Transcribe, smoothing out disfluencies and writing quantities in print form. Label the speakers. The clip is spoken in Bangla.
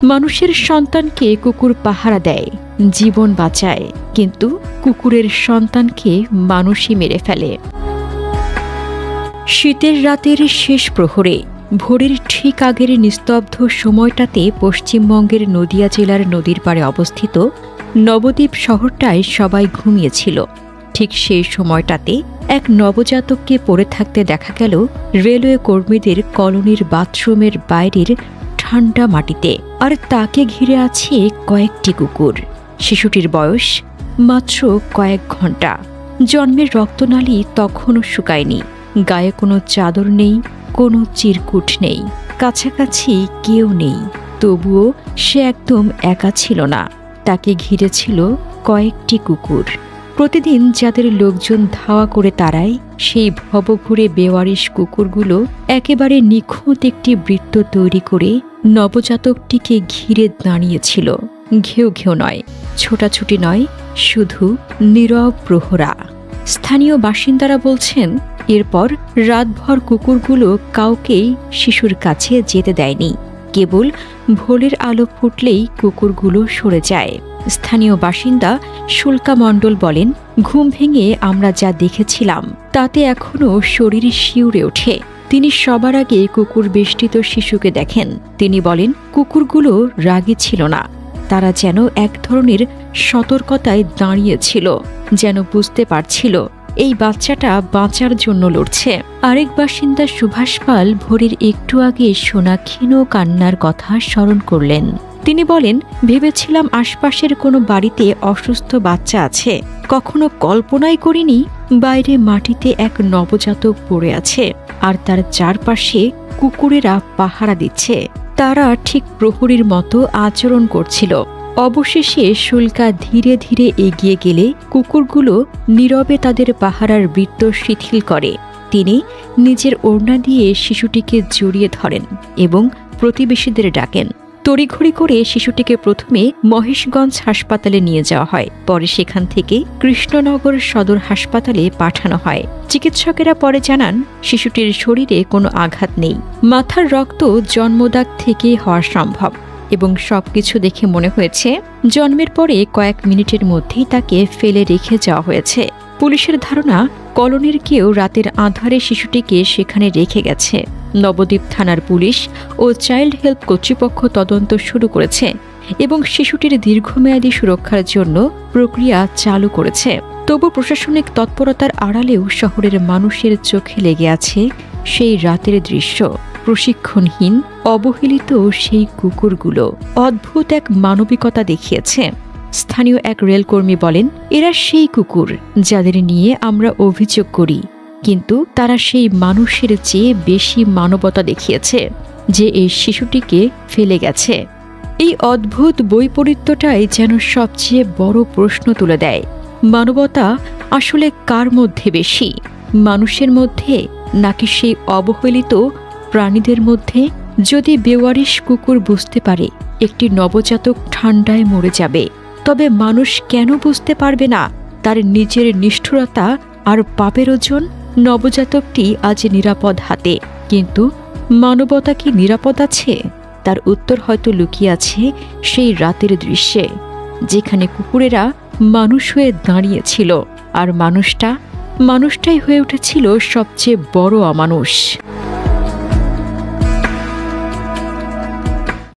Speaker 1: মানুষের সন্তানকে কুকুর পাহারা দেয়, জীবন বাঁচায়, কিন্তু কুকুরের সন্তানকে মানুষই মেরে ফেলে। শীতের রাতের শেষ প্রহরে ভোরের ঠিক আগের নিস্তব্ধ সময়টাতে পশ্চিমবঙ্গের নদিয়া জেলার নদীর পাড়ে অবস্থিত নবদ্বীপ শহরটায় সবাই ঘুমিয়েছিল। ঠিক সেই সময়টাতে এক নবজাতককে পড়ে থাকতে দেখা গেল রেলওয়ে কর্মীদের কলোনির বাথরুমের বাইরের ঠান্ডা মাটিতে, আর তাকে ঘিরে আছে কয়েকটি কুকুর। শিশুটির বয়স মাত্র কয়েক ঘন্টা। জন্মের রক্তনালী তখনও শুকায়নি, গায়ে কোনো চাদর নেই, কোনো চিরকুট নেই, কাছাকাছি কেউ নেই। তবুও সে একদম একা ছিল না, তাকে ঘিরে ছিল কয়েকটি কুকুর। প্রতিদিন যাদের লোকজন ধাওয়া করে তাড়ায়, সেই ভবঘুরে বেওয়ারিশ কুকুরগুলো একেবারে নিখুঁত একটি বৃত্ত তৈরি করে নবজাতকটিকে ঘিরে দাঁড়িয়েছিল। ঘেউ ঘেউ নয়, ছোটাছুটি নয়, শুধু নীরব প্রহরা। স্থানীয় বাসিন্দারা বলছেন, এরপর রাতভর কুকুরগুলো কাউকেই শিশুর কাছে যেতে দেয়নি। কেবল ভোরের আলো ফুটলেই কুকুরগুলো সরে যায়। স্থানীয় বাসিন্দা শুল্কা মণ্ডল বলেন, ঘুম ভেঙে আমরা যা দেখেছিলাম তাতে এখনও শরীর শিউরে ওঠে। তিনি সবার আগে কুকুর বেষ্টিত শিশুকে দেখেন। তিনি বলেন, কুকুরগুলো রাগী ছিল না, তারা যেন এক ধরনের সতর্কতায় দাঁড়িয়েছিল, যেন বুঝতে পারছিল এই বাচ্চাটা বাঁচার জন্য লড়ছে। আরেক বাসিন্দা সুভাষ পাল ভোরের একটু আগে শোনা ক্ষীণ কান্নার কথা স্মরণ করলেন। তিনি বলেন, ভেবেছিলাম আশপাশের কোনো বাড়িতে অসুস্থ বাচ্চা আছে, কখনো কল্পনাই করিনি বাইরে মাটিতে এক নবজাতক পড়ে আছে, আর তার চারপাশে কুকুরেরা পাহারা দিচ্ছে। তারা ঠিক প্রহরীর মতো আচরণ করছিল। অবশেষে শুল্কা ধীরে ধীরে এগিয়ে গেলে কুকুরগুলো নীরবে তাদের পাহারার বৃত্ত শিথিল করে। তিনি নিজের ওড়না দিয়ে শিশুটিকে জড়িয়ে ধরেন এবং প্রতিবেশীদের ডাকেন। তড়িঘড়ি করে শিশুটিকে প্রথমে মহেশগঞ্জ হাসপাতালে নিয়ে যাওয়া হয়, পরে সেখান থেকে কৃষ্ণনগর সদর হাসপাতালে পাঠানো হয়। চিকিৎসকেরা পরে জানান, শিশুটির শরীরে কোনো আঘাত নেই, মাথার রক্ত জন্মদাগ থেকে হওয়া সম্ভব, এবং সবকিছু দেখে মনে হয়েছে জন্মের পরে কয়েক মিনিটের মধ্যেই তাকে ফেলে রেখে যাওয়া হয়েছে। পুলিশের ধারণা, কলোনির কেউ রাতের আঁধারে শিশুটিকে সেখানে রেখে গেছে। নবদ্বীপ থানার পুলিশ ও চাইল্ড হেল্প কর্তৃপক্ষ তদন্ত শুরু করেছে এবং শিশুটির দীর্ঘমেয়াদী সুরক্ষার জন্য প্রক্রিয়া চালু করেছে। তবু প্রশাসনিক তৎপরতার আড়ালেও শহরের মানুষের চোখে লেগে আছে সেই রাতের দৃশ্য। প্রশিক্ষণহীন, অবহেলিত সেই কুকুরগুলো অদ্ভুত এক মানবিকতা দেখিয়েছে। স্থানীয় এক রেলকর্মী বলেন, এরা সেই কুকুর যাদের নিয়ে আমরা অভিযোগ করি, কিন্তু তারা সেই মানুষের চেয়ে বেশি মানবতা দেখিয়েছে যে এই শিশুটিকে ফেলে গেছে। এই অদ্ভুত বৈপরীত্যটাই যেন সবচেয়ে বড় প্রশ্ন তুলে দেয়, মানবতা আসলে কার মধ্যে বেশি, মানুষের মধ্যে নাকি সেই অবহেলিত প্রাণীদের মধ্যে? যদি বেওয়ারিশ কুকুর বুঝতে পারে একটি নবজাতক ঠান্ডায় মরে যাবে, তবে মানুষ কেন বুঝতে পারবে না তার নিজের নিষ্ঠুরতা আর পাপের ওজন? নবজাতকটি আজ নিরাপদ হাতে, কিন্তু মানবতা কি নিরাপদ আছে? তার উত্তর হয়তো লুকিয়ে আছে সেই রাতের দৃশ্যে, যেখানে কুকুরেরা মানুষ হয়ে দাঁড়িয়েছিল, আর মানুষটাই হয়ে উঠেছিল সবচেয়ে বড় অমানুষ।